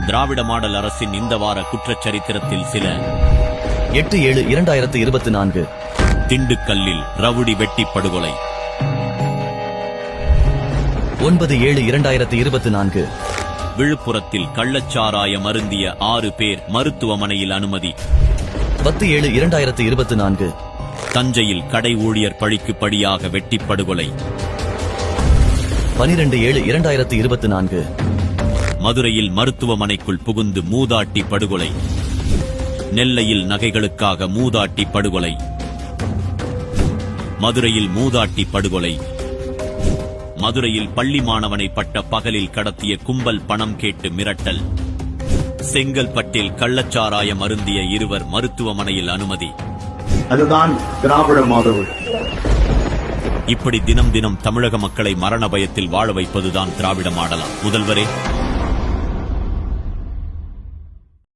திராவிட model அரசின் இந்த வார குற்றச்சரித்திரத்தில் சில 8/7/2024 திண்டுக்கல்லில் ரவுடி வெட்டி படுகொலை. 9/7/2024 விழுப்புரத்தில் கள்ளச்சாராயம் அருந்திய 6 பேர் மருத்துவமனையில் அனுமதி. 10/7/2024 தஞ்சையில் கடை ஊழியர் பழிக்கு படியாக வெட்டி படுகொலை. 12/7/2024 மதுரையில் மருத்துவமனைக்குள் புகுந்து மூதாட்டி படுகொலை. நெல்லையில் நகைகளுக்காக மூதாட்டி படுகொலை. மதுரையில் மூதாட்டி படுகொலை. மதுரையில் பள்ளி மாணவனை பட்ட பகலில் கடத்திய கும்பல் பணம் கேட்டு மிரட்டல். செங்கல்பட்டில் கள்ளச்சாராயம் அருந்திய 2 மருத்துவமனையில் அனுமதி. அதுதான் திராவிட மாடல். இப்படி தினம் தினம் தமிழக மக்களை மரண பயத்தில் வாழ வைப்பதுதான் திராவிட மாடலா? முதல்வரே,